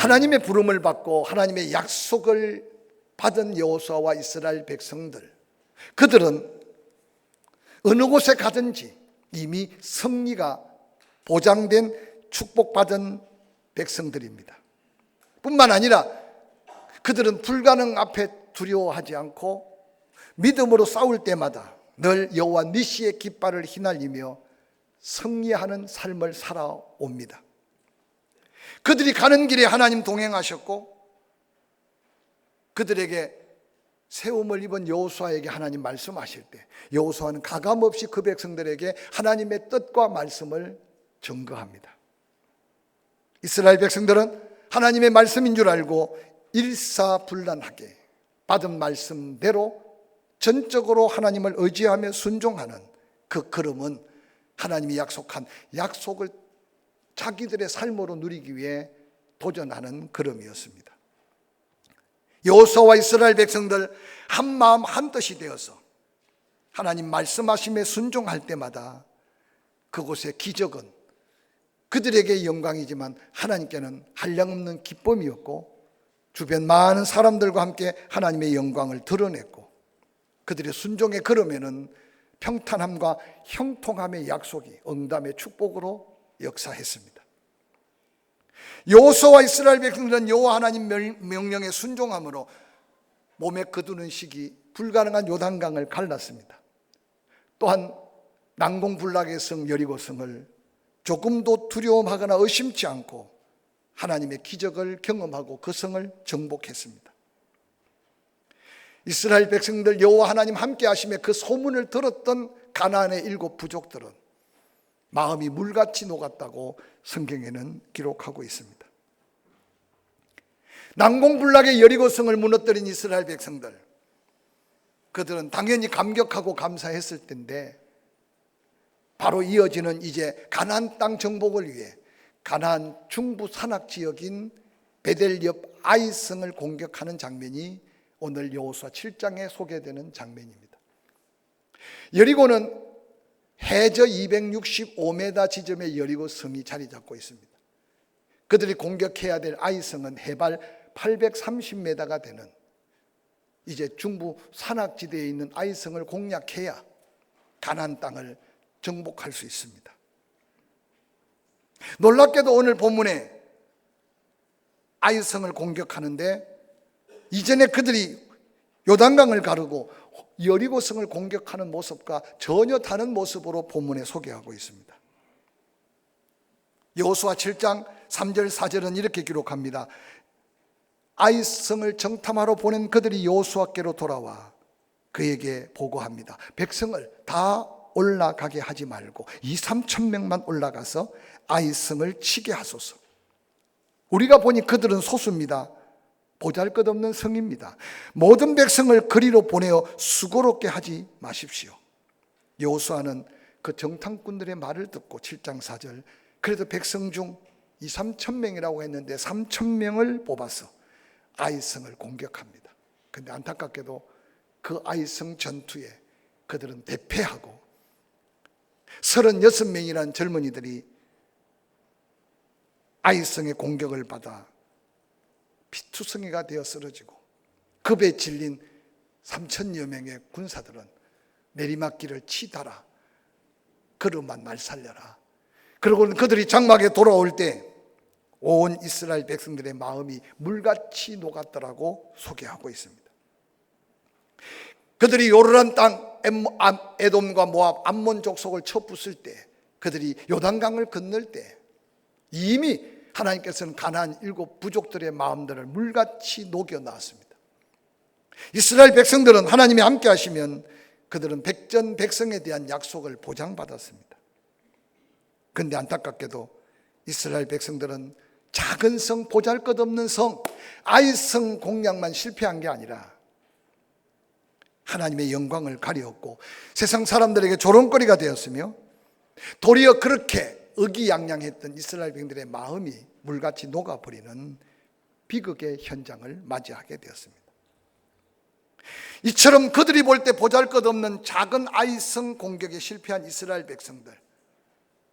하나님의 부름을 받고 하나님의 약속을 받은 여호수아와 이스라엘 백성들, 그들은 어느 곳에 가든지 이미 승리가 보장된 축복받은 백성들입니다. 뿐만 아니라 그들은 불가능 앞에 두려워하지 않고 믿음으로 싸울 때마다 늘 여호와 니시의 깃발을 휘날리며 승리하는 삶을 살아옵니다. 그들이 가는 길에 하나님 동행하셨고 그들에게 세움을 입은 여호수아에게 하나님 말씀하실 때 여호수아는 가감없이 그 백성들에게 하나님의 뜻과 말씀을 증거합니다. 이스라엘 백성들은 하나님의 말씀인 줄 알고 일사불란하게 받은 말씀대로 전적으로 하나님을 의지하며 순종하는 그 걸음은 하나님이 약속한 약속을 자기들의 삶으로 누리기 위해 도전하는 걸음이었습니다. 여호수아와 이스라엘 백성들 한 마음 한 뜻이 되어서 하나님 말씀하심에 순종할 때마다 그곳의 기적은 그들에게 영광이지만 하나님께는 한량없는 기쁨이었고 주변 많은 사람들과 함께 하나님의 영광을 드러냈고 그들의 순종의 걸음에는 평탄함과 형통함의 약속이 응답의 축복으로 역사했습니다. 여호수아와 이스라엘 백성들은 여호와 하나님 명령에 순종함으로 몸에 거두는 시기 불가능한 요단강을 갈랐습니다. 또한 난공불락의 성 여리고성을 조금도 두려움하거나 의심치 않고 하나님의 기적을 경험하고 그 성을 정복했습니다. 이스라엘 백성들 여호와 하나님 함께 하심에 그 소문을 들었던 가나안의 7 부족들은 마음이 물같이 녹았다고 성경에는 기록하고 있습니다. 난공불락의 여리고성을 무너뜨린 이스라엘 백성들, 그들은 당연히 감격하고 감사했을 텐데 바로 이어지는 이제 가나안 땅 정복을 위해 가나안 중부 산악 지역인 베델 옆 아이성을 공격하는 장면이 오늘 여호수아 7장에 소개되는 장면입니다. 여리고는 해저 265m 지점에 여리고 성이 자리 잡고 있습니다. 그들이 공격해야 될 아이성은 해발 830m가 되는 이제 중부 산악지대에 있는 아이성을 공략해야 가나안 땅을 정복할 수 있습니다. 놀랍게도 오늘 본문에 아이성을 공격하는데 이전에 그들이 요단강을 가르고 여리고성을 공격하는 모습과 전혀 다른 모습으로 본문에 소개하고 있습니다. 여호수아 7장 3절 4절은 이렇게 기록합니다. 아이성을 정탐하러 보낸 그들이 여호수아께로 돌아와 그에게 보고합니다. 백성을 다 올라가게 하지 말고 2-3천 명만 올라가서 아이성을 치게 하소서. 우리가 보니 그들은 소수입니다. 보잘것없는 성입니다. 모든 백성을 그리로 보내어 수고롭게 하지 마십시오. 여호수아는 그 정탐꾼들의 말을 듣고 7장 4절 그래도 백성 중 2-3천 명이라고 했는데 3천 명을 뽑아서 아이성을 공격합니다. 그런데 안타깝게도 그 아이성 전투에 그들은 대패하고 36명이라는 젊은이들이 아이성의 공격을 받아 피투성이가 되어 쓰러지고 급에 질린 3천여 명의 군사들은 내리막길을 치달아 걸음만 날 살려라. 그리고 그들이 장막에 돌아올 때 온 이스라엘 백성들의 마음이 물같이 녹았더라고 소개하고 있습니다. 그들이 요르단 땅 에돔과 모압 암몬 족속을 쳐부술 때 그들이 요단강을 건널 때 이미 하나님께서는 가나안 7 부족들의 마음들을 물같이 녹여놨습니다. 이스라엘 백성들은 하나님이 함께 하시면 그들은 백전백성에 대한 약속을 보장받았습니다. 그런데 안타깝게도 이스라엘 백성들은 작은 성, 보잘것없는 성, 아이성 공략만 실패한 게 아니라 하나님의 영광을 가리었고 세상 사람들에게 조롱거리가 되었으며 도리어 그렇게 의기양양했던 이스라엘 백성들의 마음이 물같이 녹아버리는 비극의 현장을 맞이하게 되었습니다. 이처럼 그들이 볼 때 보잘것없는 작은 아이성 공격에 실패한 이스라엘 백성들,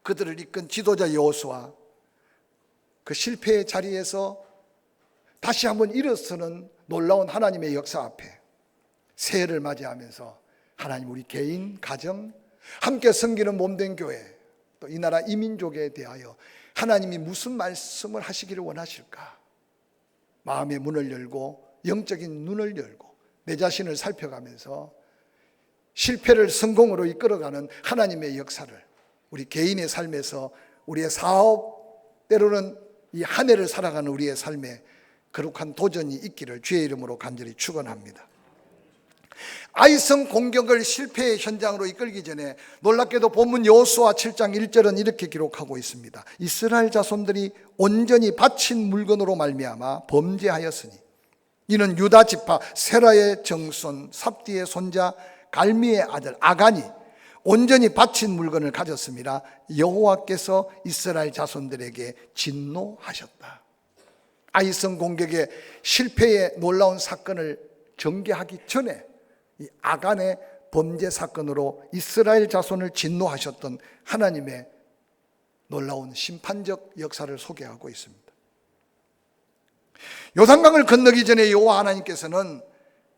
그들을 이끈 지도자 여호수아 그 실패의 자리에서 다시 한번 일어서는 놀라운 하나님의 역사 앞에 새해를 맞이하면서 하나님 우리 개인, 가정, 함께 섬기는 몸된 교회, 또 이 나라 이민족에 대하여 하나님이 무슨 말씀을 하시기를 원하실까? 마음의 문을 열고 영적인 눈을 열고 내 자신을 살펴가면서 실패를 성공으로 이끌어가는 하나님의 역사를 우리 개인의 삶에서, 우리의 사업, 때로는 이 한 해를 살아가는 우리의 삶에 거룩한 도전이 있기를 주의 이름으로 간절히 축원합니다. 아이성 공격을 실패의 현장으로 이끌기 전에 놀랍게도 본문 여호수아 7장 1절은 이렇게 기록하고 있습니다. 이스라엘 자손들이 온전히 바친 물건으로 말미암아 범죄하였으니 이는 유다 지파 세라의 정손 삽디의 손자 갈미의 아들 아간이 온전히 바친 물건을 가졌습니다. 여호와께서 이스라엘 자손들에게 진노하셨다. 아이성 공격의 실패의 놀라운 사건을 전개하기 전에 이 아간의 범죄 사건으로 이스라엘 자손을 진노하셨던 하나님의 놀라운 심판적 역사를 소개하고 있습니다. 요단강을 건너기 전에 여호와 하나님께서는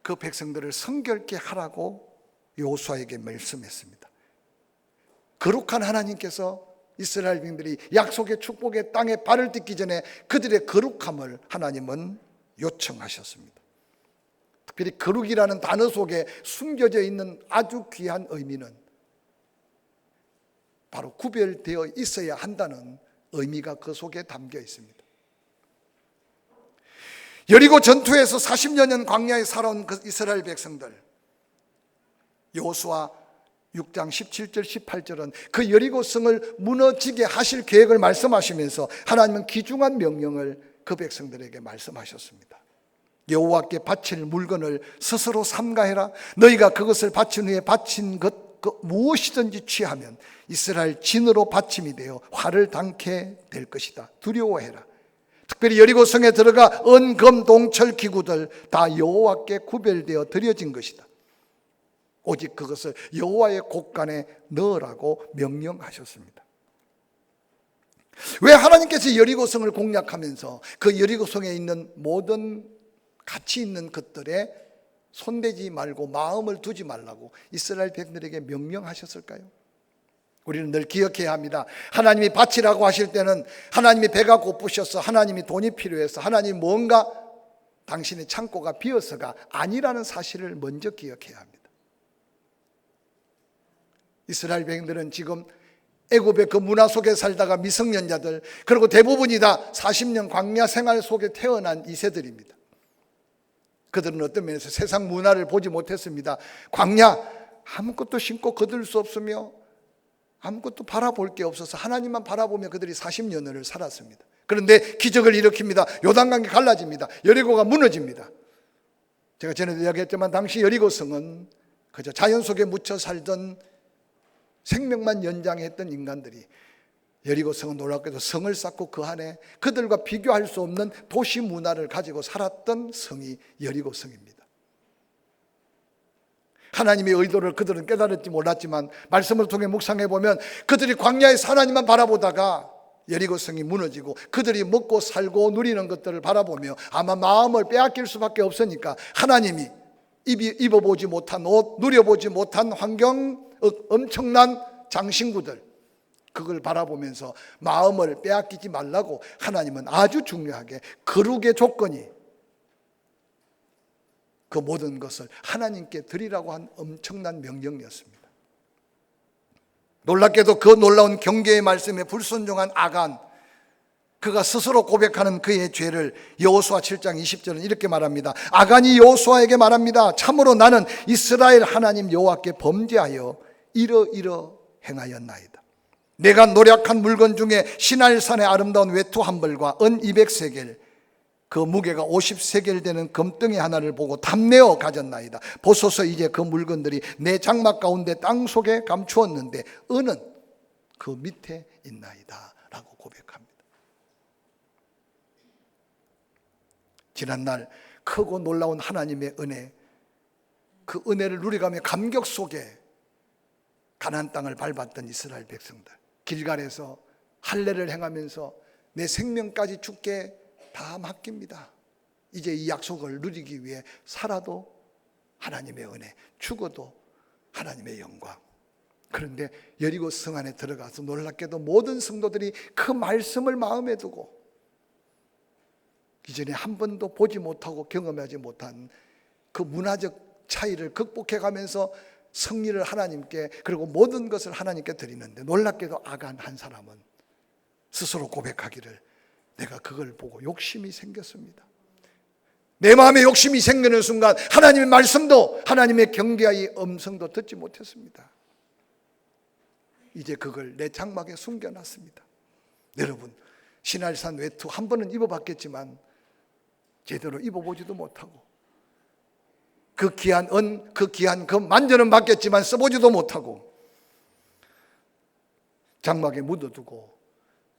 그 백성들을 성결케 하라고 여호수아에게 말씀했습니다. 거룩한 하나님께서 이스라엘 백성들이 약속의 축복의 땅에 발을 딛기 전에 그들의 거룩함을 하나님은 요청하셨습니다. 특별히 거룩이라는 단어 속에 숨겨져 있는 아주 귀한 의미는 바로 구별되어 있어야 한다는 의미가 그 속에 담겨 있습니다. 여리고 전투에서 40여 광야에 살아온 그 이스라엘 백성들, 여호수아 6장 17절 18절은 그 여리고성을 무너지게 하실 계획을 말씀하시면서 하나님은 귀중한 명령을 그 백성들에게 말씀하셨습니다. 여호와께 바칠 물건을 스스로 삼가해라. 너희가 그것을 바친 후에 바친 것 무엇이든지 취하면 이스라엘 진으로 받침이 되어 화를 당케 될 것이다. 두려워해라. 특별히 여리고성에 들어가 은, 금, 동철 기구들 다 여호와께 구별되어 드려진 것이다. 오직 그것을 여호와의 곳간에 넣으라고 명령하셨습니다. 왜 하나님께서 여리고성을 공략하면서 그 여리고성에 있는 모든 가치 있는 것들에 손대지 말고 마음을 두지 말라고 이스라엘 백성들에게 명령하셨을까요? 우리는 늘 기억해야 합니다. 하나님이 바치라고 하실 때는 하나님이 배가 고프셔서, 하나님이 돈이 필요해서, 하나님이 뭔가 당신의 창고가 비어서가 아니라는 사실을 먼저 기억해야 합니다. 이스라엘 백성들은 지금 애굽의 그 문화 속에 살다가 미성년자들, 그리고 대부분이 다 40년 광야 생활 속에 태어난 2세들입니다. 그들은 어떤 면에서 세상 문화를 보지 못했습니다. 광야 아무것도 신고 거둘 수 없으며 아무것도 바라볼 게 없어서 하나님만 바라보며 그들이 40년을 살았습니다. 그런데 기적을 일으킵니다. 요단강이 갈라집니다. 여리고가 무너집니다. 제가 전에도 이야기했지만 당시 여리고성은 그저 자연 속에 묻혀 살던 생명만 연장했던 인간들이, 여리고성은 놀랍게도 성을 쌓고 그 안에 그들과 비교할 수 없는 도시 문화를 가지고 살았던 성이 여리고성입니다. 하나님의 의도를 그들은 깨달을지 몰랐지만 말씀을 통해 묵상해 보면 그들이 광야에서 하나님만 바라보다가 여리고성이 무너지고 그들이 먹고 살고 누리는 것들을 바라보며 아마 마음을 빼앗길 수밖에 없으니까 하나님이 입어보지 못한 옷, 누려보지 못한 환경, 엄청난 장신구들, 그걸 바라보면서 마음을 빼앗기지 말라고 하나님은 아주 중요하게 거룩의 조건이 그 모든 것을 하나님께 드리라고 한 엄청난 명령이었습니다. 놀랍게도 그 놀라운 경계의 말씀에 불순종한 아간, 그가 스스로 고백하는 그의 죄를 여호수아 7장 20절은 이렇게 말합니다. 아간이 여호수아에게 말합니다. 참으로 나는 이스라엘 하나님 여호와께 범죄하여 이러이러 행하였나이다. 내가 노력한 물건 중에 시날산의 아름다운 외투 한 벌과 은 200세겔, 그 무게가 50세겔 되는 금덩이 하나를 보고 탐내어 가졌나이다. 보소서 이제 그 물건들이 내 장막 가운데 땅 속에 감추었는데 은은 그 밑에 있나이다 라고 고백합니다. 지난날 크고 놀라운 하나님의 은혜, 그 은혜를 누려가며 감격 속에 가나안 땅을 밟았던 이스라엘 백성들, 길갈에서 할례를 행하면서 내 생명까지 주께 다 맡깁니다. 이제 이 약속을 누리기 위해 살아도 하나님의 은혜, 죽어도 하나님의 영광. 그런데 여리고 성 안에 들어가서 놀랍게도 모든 성도들이 그 말씀을 마음에 두고 이전에 한 번도 보지 못하고 경험하지 못한 그 문화적 차이를 극복해 가면서 승리를 하나님께, 그리고 모든 것을 하나님께 드리는데, 놀랍게도 아간 한 사람은 스스로 고백하기를 내가 그걸 보고 욕심이 생겼습니다. 내 마음에 욕심이 생기는 순간 하나님의 말씀도, 하나님의 경계의 음성도 듣지 못했습니다. 이제 그걸 내 장막에 숨겨놨습니다. 여러분, 신할산 외투 한 번은 입어봤겠지만 제대로 입어보지도 못하고, 그 귀한 그 귀한 금 만져는 봤겠지만 써보지도 못하고 장막에 묻어두고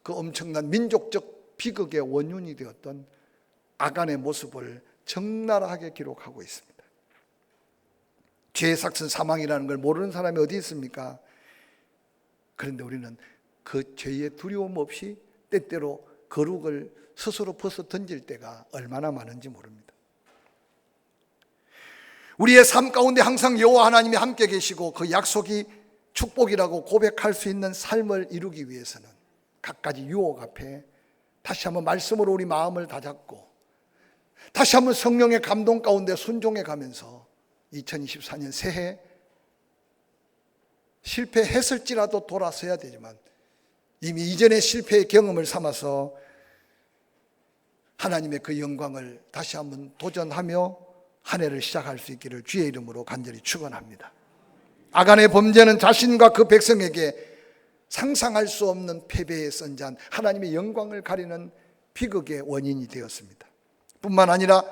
그 엄청난 민족적 비극의 원흉이 되었던 아간의 모습을 적나라하게 기록하고 있습니다. 죄의 삭슨 사망이라는 걸 모르는 사람이 어디 있습니까? 그런데 우리는 그 죄의 두려움 없이 때때로 거룩을 스스로 벗어 던질 때가 얼마나 많은지 모릅니다. 우리의 삶 가운데 항상 여호와 하나님이 함께 계시고 그 약속이 축복이라고 고백할 수 있는 삶을 이루기 위해서는 갖가지 유혹 앞에 다시 한번 말씀으로 우리 마음을 다잡고 다시 한번 성령의 감동 가운데 순종해 가면서 2024년 새해 실패했을지라도 돌아서야 되지만 이미 이전의 실패의 경험을 삼아서 하나님의 그 영광을 다시 한번 도전하며 한 해를 시작할 수 있기를 주의 이름으로 간절히 축원합니다. 아간의 범죄는 자신과 그 백성에게 상상할 수 없는 패배의 선잔, 하나님의 영광을 가리는 비극의 원인이 되었습니다. 뿐만 아니라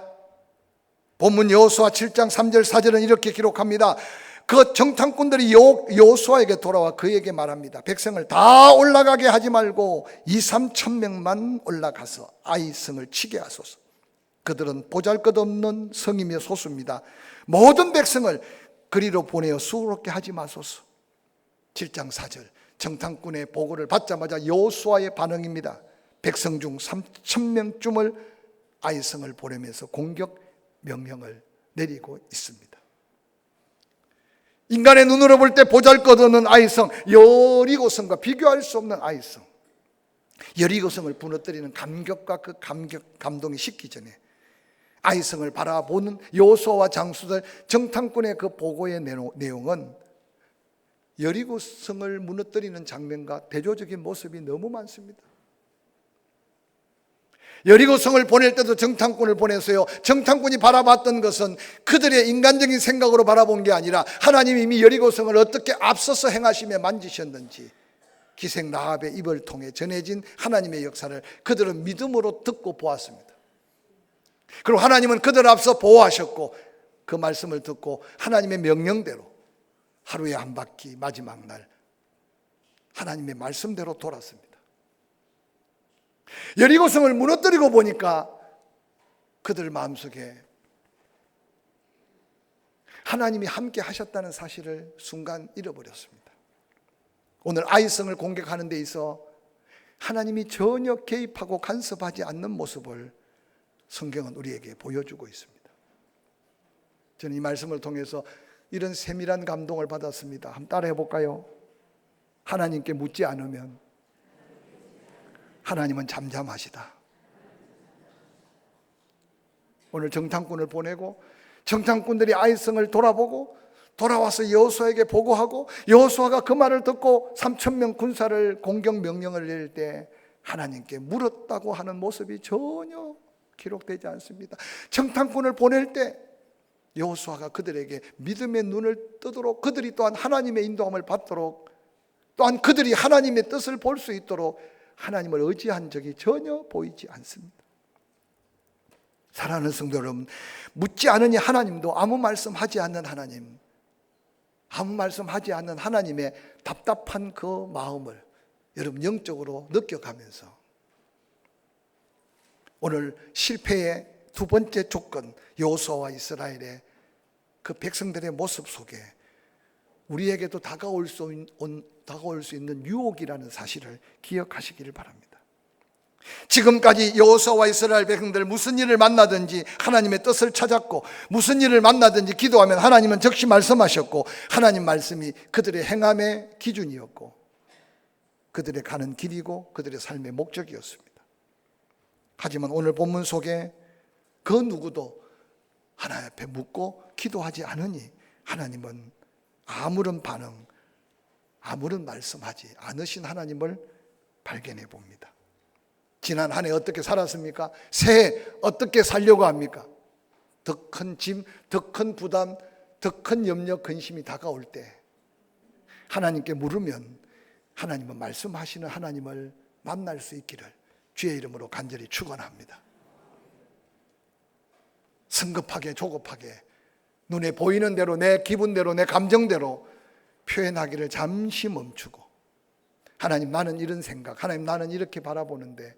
본문 여호수아 7장 3절 4절은 이렇게 기록합니다. 그 정탐꾼들이 여호수아에게 돌아와 그에게 말합니다. 백성을 다 올라가게 하지 말고 2-3천 명만 올라가서 아이 성을 치게 하소서. 그들은 보잘것없는 성이며 소수입니다. 모든 백성을 그리로 보내어 수고롭게 하지 마소서. 7장 4절 정탐꾼의 보고를 받자마자 여호수아의 반응입니다. 백성 중 3,000명쯤을 아이성을 보내면서 공격 명령을 내리고 있습니다. 인간의 눈으로 볼 때 보잘것없는 아이성, 여리고성과 비교할 수 없는 아이성, 여리고성을 부너뜨리는 감격과 그 감동이 식기 전에 아이성을 바라보는 여호수아와 장수들 정탐꾼의 그 보고의 내용은 여리고성을 무너뜨리는 장면과 대조적인 모습이 너무 많습니다. 여리고성을 보낼 때도 정탐꾼을 보내서요, 정탐꾼이 바라봤던 것은 그들의 인간적인 생각으로 바라본 게 아니라 하나님이 이미 여리고성을 어떻게 앞서서 행하시며 만지셨는지 기생 라합의 입을 통해 전해진 하나님의 역사를 그들은 믿음으로 듣고 보았습니다. 그리고 하나님은 그들 앞서 보호하셨고 그 말씀을 듣고 하나님의 명령대로 하루에 한 바퀴 마지막 날 하나님의 말씀대로 돌았습니다. 여리고성을 무너뜨리고 보니까 그들 마음속에 하나님이 함께 하셨다는 사실을 순간 잃어버렸습니다. 오늘 아이성을 공격하는 데 있어 하나님이 전혀 개입하고 간섭하지 않는 모습을 성경은 우리에게 보여주고 있습니다. 저는 이 말씀을 통해서 이런 세밀한 감동을 받았습니다. 한번 따라해 볼까요? 하나님께 묻지 않으면 하나님은 잠잠하시다. 오늘 정탐꾼을 보내고 정탐꾼들이 아이성을 돌아보고 돌아와서 여호수아에게 보고하고 여호수아가 그 말을 듣고 3,000명 군사를 공격 명령을 내릴 때 하나님께 물었다고 하는 모습이 전혀 기록되지 않습니다. 정탐꾼을 보낼 때 여호수아가 그들에게 믿음의 눈을 뜨도록, 그들이 또한 하나님의 인도함을 받도록, 또한 그들이 하나님의 뜻을 볼 수 있도록 하나님을 의지한 적이 전혀 보이지 않습니다. 사랑하는 성도 여러분, 묻지 않으니 하나님도 아무 말씀하지 않는 하나님, 아무 말씀하지 않는 하나님의 답답한 그 마음을 여러분 영적으로 느껴가면서 오늘 실패의 두 번째 조건, 여호수아와 이스라엘의 그 백성들의 모습 속에 우리에게도 다가올 수 있는 유혹이라는 사실을 기억하시기를 바랍니다. 지금까지 여호수아와 이스라엘 백성들 무슨 일을 만나든지 하나님의 뜻을 찾았고, 무슨 일을 만나든지 기도하면 하나님은 즉시 말씀하셨고, 하나님 말씀이 그들의 행함의 기준이었고 그들의 가는 길이고 그들의 삶의 목적이었습니다. 하지만 오늘 본문 속에 그 누구도 하나님 앞에 묻고 기도하지 않으니 하나님은 아무런 반응, 아무런 말씀하지 않으신 하나님을 발견해 봅니다. 지난 한 해 어떻게 살았습니까? 새해 어떻게 살려고 합니까? 더 큰 짐, 더 큰 부담, 더 큰 염려, 근심이 다가올 때 하나님께 물으면 하나님은 말씀하시는 하나님을 만날 수 있기를 주의 이름으로 간절히 축원합니다. 성급하게 조급하게 눈에 보이는 대로 내 기분대로 내 감정대로 표현하기를 잠시 멈추고, 하나님 나는 이런 생각, 하나님 나는 이렇게 바라보는데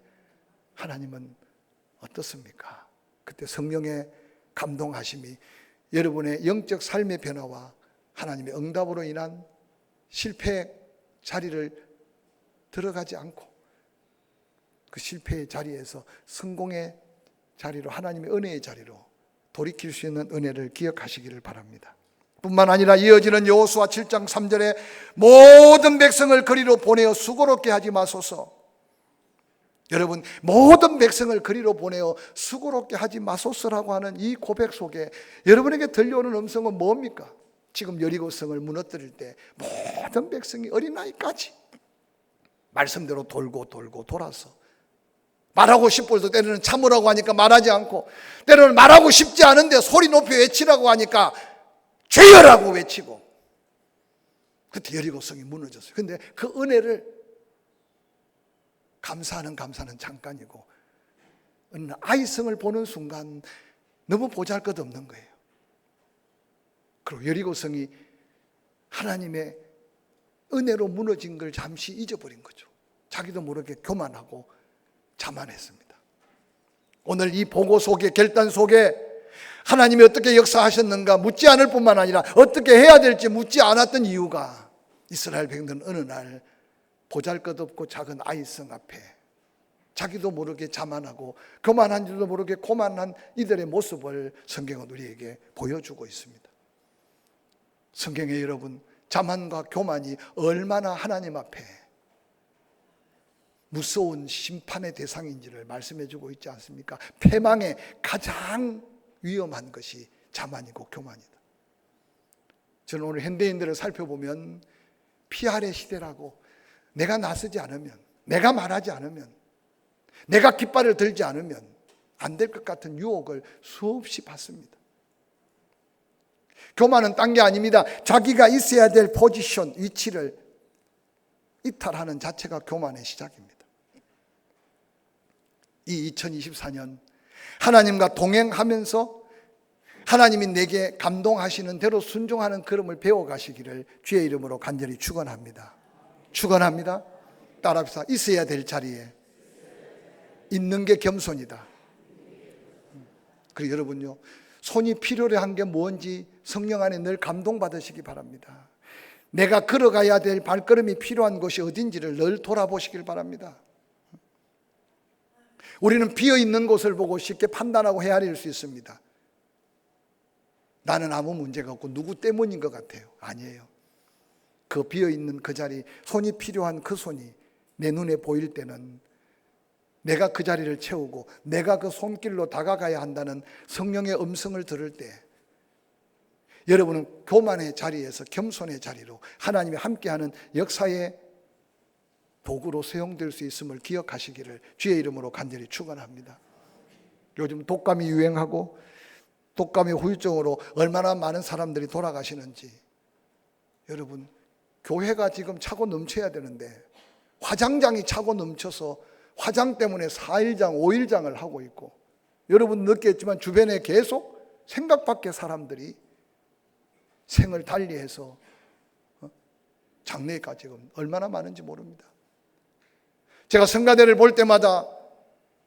하나님은 어떻습니까? 그때 성령의 감동하심이 여러분의 영적 삶의 변화와 하나님의 응답으로 인한 실패의 자리를 들어가지 않고 그 실패의 자리에서 성공의 자리로, 하나님의 은혜의 자리로 돌이킬 수 있는 은혜를 기억하시기를 바랍니다. 뿐만 아니라 이어지는 여호수아 7장 3절에 모든 백성을 그리로 보내어 수고롭게 하지 마소서. 여러분, 모든 백성을 그리로 보내어 수고롭게 하지 마소서라고 하는 이 고백 속에 여러분에게 들려오는 음성은 뭡니까? 지금 여리고성을 무너뜨릴 때 모든 백성이 어린아이까지 말씀대로 돌고 돌아서 말하고 싶어도 때로는 참으라고 하니까 말하지 않고, 때로는 말하고 싶지 않은데 소리 높이 외치라고 하니까 죄여라고 외치고, 그때 여리고성이 무너졌어요. 근데 그 은혜를 감사는 잠깐이고 아이성을 보는 순간 너무 보잘것없는 거예요. 그리고 여리고성이 하나님의 은혜로 무너진 걸 잠시 잊어버린 거죠. 자기도 모르게 교만하고 자만했습니다. 오늘 이 보고 속에, 결단 속에 하나님이 어떻게 역사하셨는가 묻지 않을 뿐만 아니라 어떻게 해야 될지 묻지 않았던 이유가, 이스라엘 백성들은 어느 날 보잘것없고 작은 아이성 앞에 자기도 모르게 자만하고 교만한 줄도 모르게 고만한 이들의 모습을 성경은 우리에게 보여주고 있습니다. 성경에 여러분, 자만과 교만이 얼마나 하나님 앞에 무서운 심판의 대상인지를 말씀해 주고 있지 않습니까? 패망의 가장 위험한 것이 자만이고 교만이다. 저는 오늘 현대인들을 살펴보면 피아래 시대라고, 내가 나서지 않으면, 내가 말하지 않으면, 내가 깃발을 들지 않으면 안 될 것 같은 유혹을 수없이 받습니다. 교만은 딴 게 아닙니다. 자기가 있어야 될 포지션, 위치를 이탈하는 자체가 교만의 시작입니다. 이 2024년 하나님과 동행하면서 하나님이 내게 감동하시는 대로 순종하는 걸음을 배워가시기를 주의 이름으로 간절히 축원합니다. 축원합니다. 따라합시다. 있어야 될 자리에 있는 게 겸손이다. 그리고 여러분요, 손이 필요로 한 게 뭔지 성령 안에 늘 감동받으시기 바랍니다. 내가 걸어가야 될 발걸음이 필요한 곳이 어딘지를 늘 돌아보시길 바랍니다. 우리는 비어있는 곳을 보고 쉽게 판단하고 헤아릴 수 있습니다. 나는 아무 문제가 없고 누구 때문인 것 같아요. 아니에요. 그 비어있는 그 자리, 손이 필요한 그 손이 내 눈에 보일 때는 내가 그 자리를 채우고 내가 그 손길로 다가가야 한다는 성령의 음성을 들을 때 여러분은 교만의 자리에서 겸손의 자리로 하나님이 함께하는 역사의 도구로 사용될 수 있음을 기억하시기를 주의 이름으로 간절히 축원합니다. 요즘 독감이 유행하고 독감의 후유증으로 얼마나 많은 사람들이 돌아가시는지, 여러분, 교회가 지금 차고 넘쳐야 되는데 화장장이 차고 넘쳐서 화장 때문에 4일장, 5일장을 하고 있고, 여러분 느꼈지만 주변에 계속 생각 밖의 사람들이 생을 달리해서 장례가 지금 얼마나 많은지 모릅니다. 제가 성가대를 볼 때마다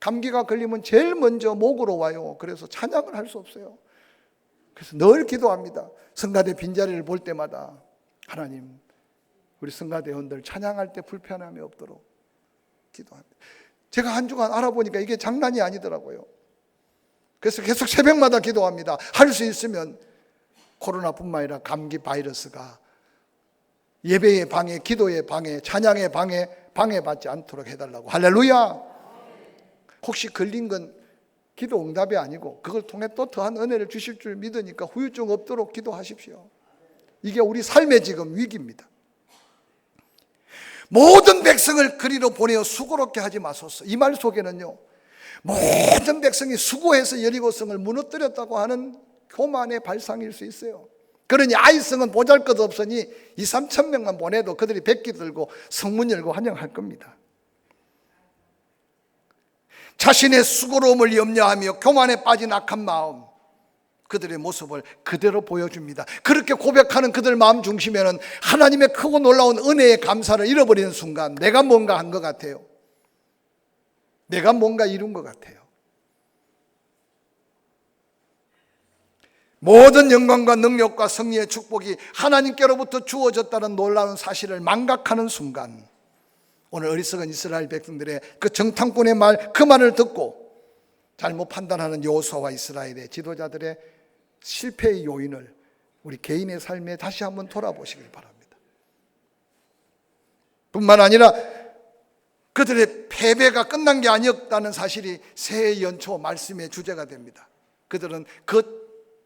감기가 걸리면 제일 먼저 목으로 와요. 그래서 찬양을 할 수 없어요. 그래서 늘 기도합니다. 성가대 빈자리를 볼 때마다 하나님, 우리 성가대원들 찬양할 때 불편함이 없도록 기도합니다. 제가 한 주간 알아보니까 이게 장난이 아니더라고요. 그래서 계속 새벽마다 기도합니다. 할 수 있으면 코로나뿐만 아니라 감기 바이러스가 예배의 방해, 기도의 방해, 찬양의 방해받지 않도록 해달라고. 할렐루야. 혹시 걸린 건 기도 응답이 아니고 그걸 통해 또 더한 은혜를 주실 줄 믿으니까 후유증 없도록 기도하십시오. 이게 우리 삶의 지금 위기입니다. 모든 백성을 그리로 보내어 수고롭게 하지 마소서. 이 말 속에는요, 모든 백성이 수고해서 여리고성을 무너뜨렸다고 하는 교만의 발상일 수 있어요. 그러니 아이성은 보잘것없으니 2-3천 명만 보내도 그들이 백기 들고 성문 열고 환영할 겁니다. 자신의 수고로움을 염려하며 교만에 빠진 악한 마음, 그들의 모습을 그대로 보여줍니다. 그렇게 고백하는 그들 마음 중심에는 하나님의 크고 놀라운 은혜의 감사를 잃어버리는 순간 내가 뭔가 한 것 같아요. 내가 뭔가 이룬 것 같아요. 모든 영광과 능력과 승리의 축복이 하나님께로부터 주어졌다는 놀라운 사실을 망각하는 순간, 오늘 어리석은 이스라엘 백성들의 그 정탐꾼의 말, 그 말을 듣고 잘못 판단하는 여호수아와 이스라엘의 지도자들의 실패의 요인을 우리 개인의 삶에 다시 한번 돌아보시길 바랍니다. 뿐만 아니라 그들의 패배가 끝난 게 아니었다는 사실이 새해 연초 말씀의 주제가 됩니다. 그들은 그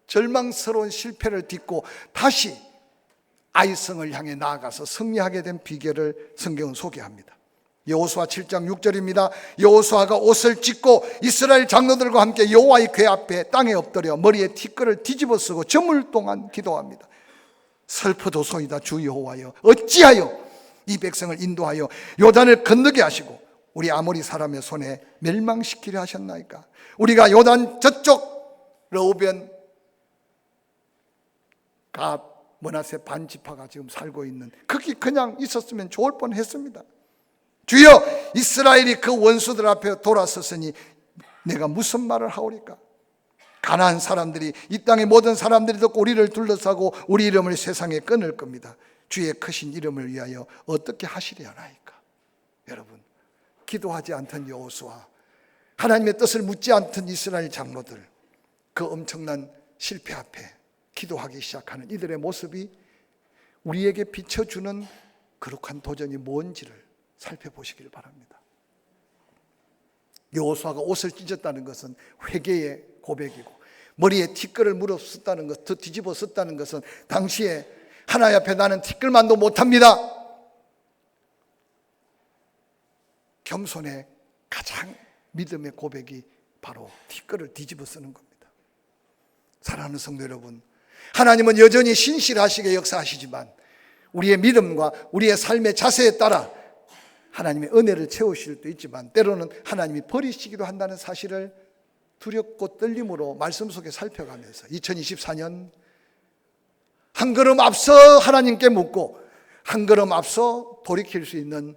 절망스러운 실패를 딛고 다시 아이성을 향해 나아가서 승리하게 된 비결을 성경은 소개합니다. 여호수아 7장 6절입니다. 여호수아가 옷을 찢고 이스라엘 장로들과 함께 여호와의 궤 앞에 땅에 엎드려 머리에 티끌을 뒤집어 쓰고 저물 동안 기도합니다. 슬프도소이다 주 여호와여, 어찌하여 이 백성을 인도하여 요단을 건너게 하시고 우리 아모리 사람의 손에 멸망시키려 하셨나이까. 우리가 요단 저쪽 르우벤, 갓, 므낫세 반지파가 지금 살고 있는, 거기 그냥 있었으면 좋을 뻔했습니다. 주여, 이스라엘이 그 원수들 앞에 돌아섰으니 내가 무슨 말을 하오리까. 가나안 사람들이, 이 땅의 모든 사람들이 듣고 우리를 둘러싸고 우리 이름을 세상에 끊을 겁니다. 주의 크신 이름을 위하여 어떻게 하시려나이까. 여러분, 기도하지 않던 여호수아, 하나님의 뜻을 묻지 않던 이스라엘 장로들, 그 엄청난 실패 앞에 기도하기 시작하는 이들의 모습이 우리에게 비춰주는 거룩한 도전이 뭔지를 살펴보시길 바랍니다. 여호수아가 옷을 찢었다는 것은 회개의 고백이고, 머리에 티끌을 물어 썼다는 것, 더 뒤집어 썼다는 것은 당시에 하나님 앞에 나는 티끌만도 못합니다, 겸손의 가장 믿음의 고백이 바로 티끌을 뒤집어 쓰는 겁니다. 사랑하는 성도 여러분, 하나님은 여전히 신실하시게 역사하시지만 우리의 믿음과 우리의 삶의 자세에 따라 하나님의 은혜를 채우실 수도 있지만 때로는 하나님이 버리시기도 한다는 사실을 두렵고 떨림으로 말씀 속에 살펴가면서 2024년 한 걸음 앞서 하나님께 묻고 한 걸음 앞서 돌이킬 수 있는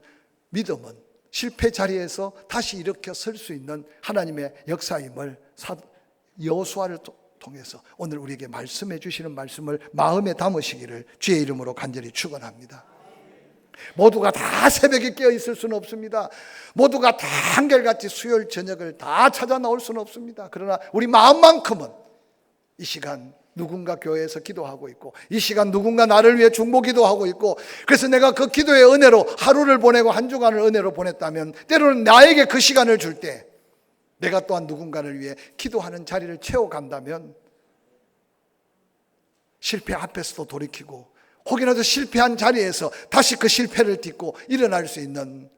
믿음은 실패 자리에서 다시 일으켜 설 수 있는 하나님의 역사임을 여호수아를 통해서 오늘 우리에게 말씀해 주시는 말씀을 마음에 담으시기를 주의 이름으로 간절히 축원합니다. 모두가 다 새벽에 깨어 있을 수는 없습니다. 모두가 다 한결같이 수요일 저녁을 다 찾아 나올 수는 없습니다. 그러나 우리 마음만큼은 이 시간 누군가 교회에서 기도하고 있고, 이 시간 누군가 나를 위해 중보 기도하고 있고, 그래서 내가 그 기도의 은혜로 하루를 보내고 한 주간을 은혜로 보냈다면 때로는 나에게 그 시간을 줄 때 내가 또한 누군가를 위해 기도하는 자리를 채워간다면 실패 앞에서도 돌이키고 혹여라도 실패한 자리에서 다시 그 실패를 딛고 일어날 수 있는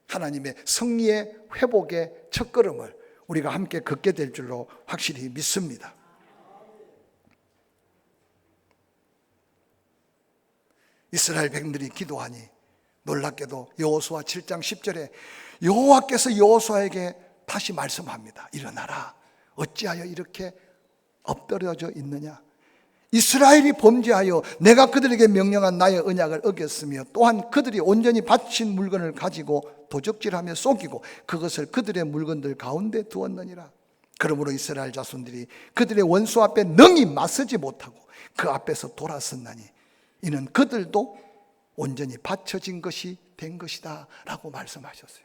하나님의 승리의 회복의 첫걸음을 우리가 함께 걷게 될 줄로 확실히 믿습니다. 이스라엘 백성들이 기도하니 놀랍게도 여호수아 7장 10절에 여호와께서 여호수아에게 다시 말씀합니다. 일어나라. 어찌하여 이렇게 엎드려져 있느냐. 이스라엘이 범죄하여 내가 그들에게 명령한 나의 언약을 어겼으며 또한 그들이 온전히 바친 물건을 가지고 도적질하며 속이고 그것을 그들의 물건들 가운데 두었느니라. 그러므로 이스라엘 자손들이 그들의 원수 앞에 능히 맞서지 못하고 그 앞에서 돌아섰나니 이는 그들도 온전히 바쳐진 것이 된 것이다 라고 말씀하셨어요.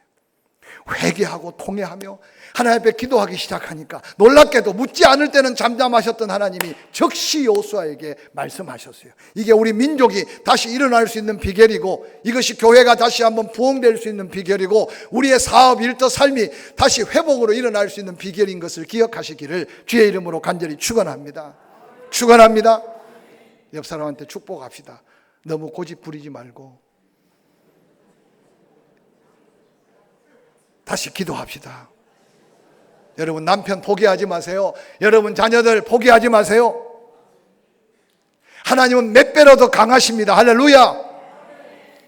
회개하고 통회하며 하나님 앞에 기도하기 시작하니까 놀랍게도 묻지 않을 때는 잠잠하셨던 하나님이 즉시 여호수아에게 말씀하셨어요. 이게 우리 민족이 다시 일어날 수 있는 비결이고, 이것이 교회가 다시 한번 부흥될 수 있는 비결이고, 우리의 사업, 일터, 삶이 다시 회복으로 일어날 수 있는 비결인 것을 기억하시기를 주의 이름으로 간절히 축원합니다. 축원합니다. 옆 사람한테 축복합시다. 너무 고집 부리지 말고 다시 기도합시다. 여러분, 남편 포기하지 마세요. 여러분, 자녀들 포기하지 마세요. 하나님은 몇 배로 더 강하십니다. 할렐루야.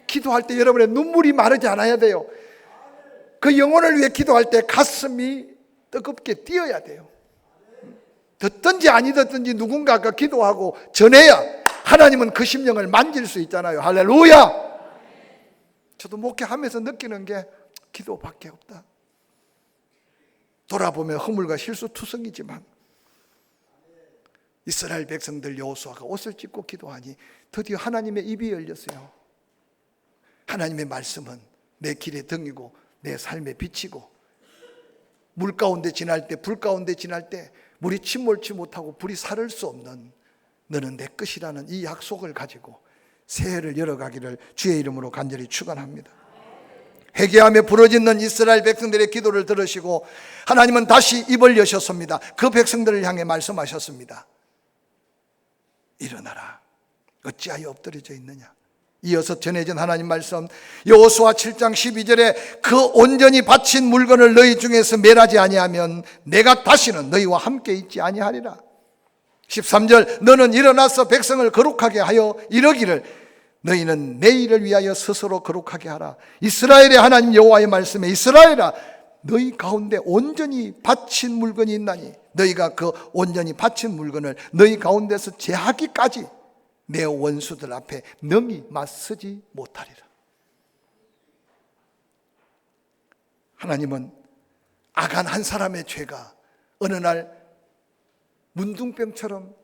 기도할 때 여러분의 눈물이 마르지 않아야 돼요. 그 영혼을 위해 기도할 때 가슴이 뜨겁게 뛰어야 돼요. 듣든지 아니 듣든지 누군가가 기도하고 전해야 하나님은 그 심령을 만질 수 있잖아요. 할렐루야. 저도 목회하면서 느끼는 게 기도밖에 없다. 돌아보면 허물과 실수투성이지만 이스라엘 백성들 여호수아가 옷을 찢고 기도하니 드디어 하나님의 입이 열렸어요. 하나님의 말씀은 내 길의 등이고 내 삶의 빛이고, 물 가운데 지날 때, 불 가운데 지날 때 물이 침몰치 못하고 불이 사를 수 없는 너는 내 끝이라는 이 약속을 가지고 새해를 열어가기를 주의 이름으로 간절히 축원합니다. 회개하며 부르짖는 이스라엘 백성들의 기도를 들으시고 하나님은 다시 입을 여셨습니다. 그 백성들을 향해 말씀하셨습니다. 일어나라. 어찌하여 엎드려져 있느냐. 이어서 전해진 하나님 말씀, 여호수아 7장 12절에 그 온전히 바친 물건을 너희 중에서 멸하지 아니하면 내가 다시는 너희와 함께 있지 아니하리라. 13절, 너는 일어나서 백성을 거룩하게 하여 이르기를 너희는 내일을 위하여 스스로 거룩하게 하라. 이스라엘의 하나님 여호와의 말씀에 이스라엘아, 너희 가운데 온전히 바친 물건이 있나니 너희가 그 온전히 바친 물건을 너희 가운데서 제하기까지 내 원수들 앞에 능히 맞서지 못하리라. 하나님은 아간 한 사람의 죄가 어느 날 문둥병처럼,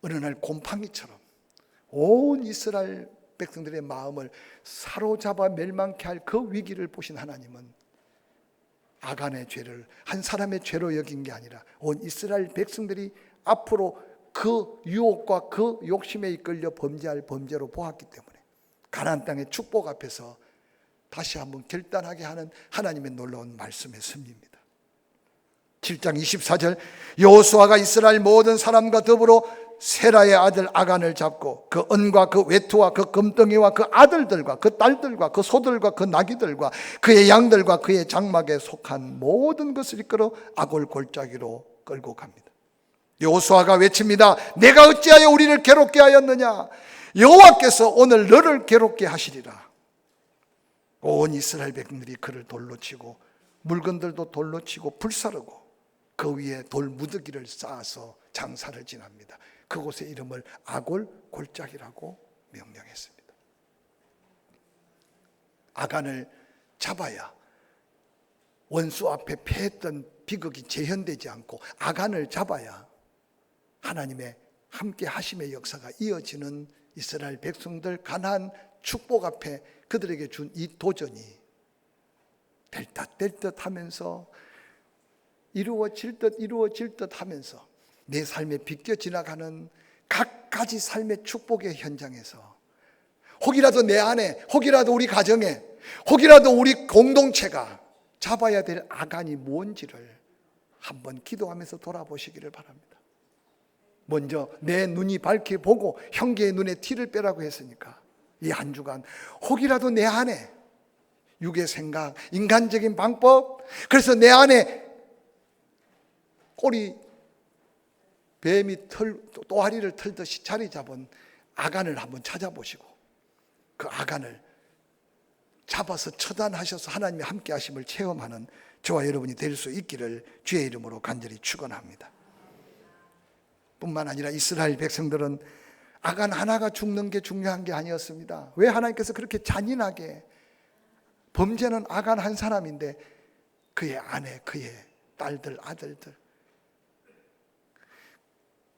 어느 날 곰팡이처럼 온 이스라엘 백성들의 마음을 사로잡아 멸망케 할 그 위기를 보신 하나님은 아간의 죄를 한 사람의 죄로 여긴 게 아니라 온 이스라엘 백성들이 앞으로 그 유혹과 그 욕심에 이끌려 범죄할 범죄로 보았기 때문에 가나안 땅의 축복 앞에서 다시 한번 결단하게 하는 하나님의 놀라운 말씀의 섭리입니다. 7장 24절, 여호수아가 이스라엘 모든 사람과 더불어 세라의 아들 아간을 잡고 그 은과 그 외투와 그 금덩이와 그 아들들과 그 딸들과 그 소들과 그 나귀들과 그의 양들과 그의 장막에 속한 모든 것을 이끌어 아골 골짜기로 끌고 갑니다. 여호수아가 외칩니다. 내가 어찌하여 우리를 괴롭게 하였느냐. 여호와께서 오늘 너를 괴롭게 하시리라. 온 이스라엘 백성들이 그를 돌로 치고 물건들도 돌로 치고 불사르고 그 위에 돌 무더기를 쌓아서 장사를 지납니다. 그곳의 이름을 아골 골짜기라고 명명했습니다. 아간을 잡아야 원수 앞에 패했던 비극이 재현되지 않고, 아간을 잡아야 하나님의 함께 하심의 역사가 이어지는 이스라엘 백성들 가나안 축복 앞에 그들에게 준 이 도전이 될 듯 하면서 이루어질 듯 하면서 내 삶에 비껴 지나가는 각가지 삶의 축복의 현장에서 혹이라도 내 안에, 혹이라도 우리 가정에, 혹이라도 우리 공동체가 잡아야 될 아간이 뭔지를 한번 기도하면서 돌아보시기를 바랍니다. 먼저 내 눈이 밝게 보고 형제의 눈에 티를 빼라고 했으니까 이 한 주간 혹이라도 내 안에 육의 생각, 인간적인 방법, 그래서 내 안에 꼬리 뱀이 또아리를 털듯이 자리 잡은 아간을 한번 찾아보시고 그 아간을 잡아서 처단하셔서 하나님의 함께 하심을 체험하는 저와 여러분이 될 수 있기를 주의 이름으로 간절히 축원합니다. 뿐만 아니라 이스라엘 백성들은 아간 하나가 죽는 게 중요한 게 아니었습니다. 왜 하나님께서 그렇게 잔인하게, 범죄는 아간 한 사람인데 그의 아내, 그의 딸들, 아들들,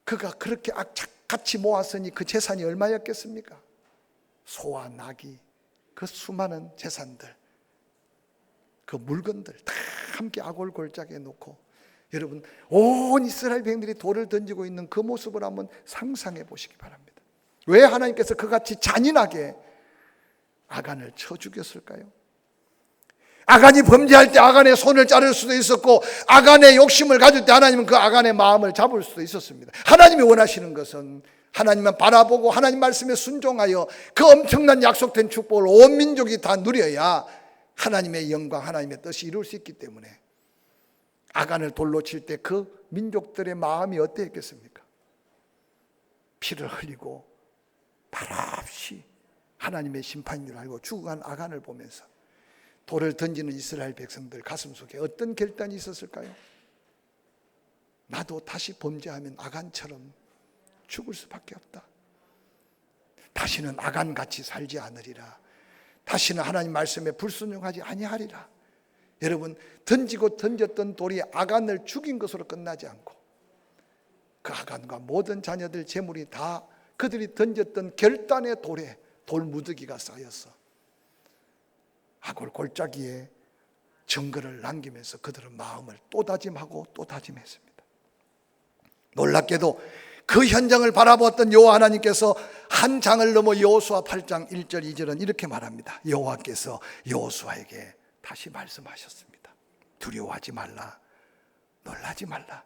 그가 그렇게 악착같이 모았으니 그 재산이 얼마였겠습니까? 소와 나귀, 그 수많은 재산들, 그 물건들 다 함께 아골 골짜기에 놓고, 여러분 온 이스라엘 백성들이 돌을 던지고 있는 그 모습을 한번 상상해 보시기 바랍니다. 왜 하나님께서 그같이 잔인하게 아간을 쳐 죽였을까요? 아간이 범죄할 때 아간의 손을 자를 수도 있었고, 아간의 욕심을 가질 때 하나님은 그 아간의 마음을 잡을 수도 있었습니다. 하나님이 원하시는 것은 하나님만 바라보고 하나님 말씀에 순종하여 그 엄청난 약속된 축복을 온 민족이 다 누려야 하나님의 영광, 하나님의 뜻이 이룰 수 있기 때문에 아간을 돌로 칠 때 그 민족들의 마음이 어땠겠습니까? 피를 흘리고 말없이 하나님의 심판인 줄 알고 죽어간 아간을 보면서 돌을 던지는 이스라엘 백성들 가슴 속에 어떤 결단이 있었을까요? 나도 다시 범죄하면 아간처럼 죽을 수밖에 없다. 다시는 아간같이 살지 않으리라. 다시는 하나님 말씀에 불순종하지 아니하리라. 여러분, 던지고 던졌던 돌이 아간을 죽인 것으로 끝나지 않고 그 아간과 모든 자녀들 재물이 다 그들이 던졌던 결단의 돌에 돌무더기가 쌓여서 아골 골짜기에 증거를 남기면서 그들은 마음을 또 다짐하고 또 다짐했습니다. 놀랍게도 그 현장을 바라보았던 여호와 하나님께서 한 장을 넘어 여호수아 8장 1절 2절은 이렇게 말합니다. 여호와께서 여호수아에게 다시 말씀하셨습니다. 두려워하지 말라, 놀라지 말라.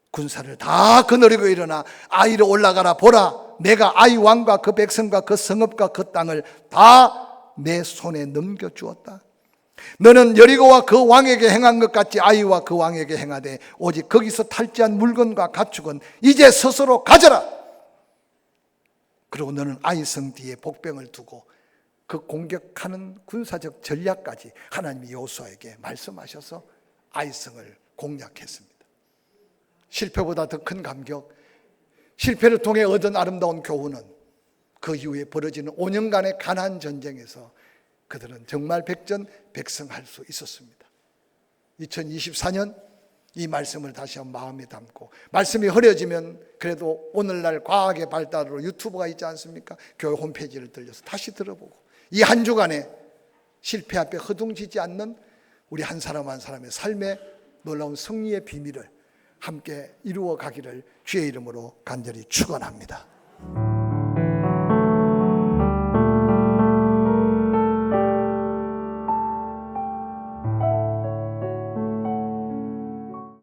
군사를 다 거느리고 일어나 아이로 올라가라. 보라, 내가 아이 왕과 그 백성과 그 성읍과 그 땅을 다 내 손에 넘겨주었다. 너는 여리고와 그 왕에게 행한 것 같이 아이와 그 왕에게 행하되 오직 거기서 탈취한 물건과 가축은 이제 스스로 가져라. 그리고 너는 아이 성 뒤에 복병을 두고 그 공격하는 군사적 전략까지 하나님이 여호수아에게 말씀하셔서 아이 성을 공략했습니다. 실패보다 더 큰 감격, 실패를 통해 얻은 아름다운 교훈은 그 이후에 벌어지는 5년간의 가나안 전쟁에서 그들은 정말 백전백승할 수 있었습니다. 2024년 이 말씀을 다시 한번 마음에 담고, 말씀이 흐려지면 그래도 오늘날 과학의 발달으로 유튜브가 있지 않습니까? 교회 홈페이지를 들려서 다시 들어보고 이 한 주간에 실패 앞에 허둥지지 않는 우리 한 사람 한 사람의 삶의 놀라운 승리의 비밀을 함께 이루어 가기를 주의 이름으로 간절히 축원합니다.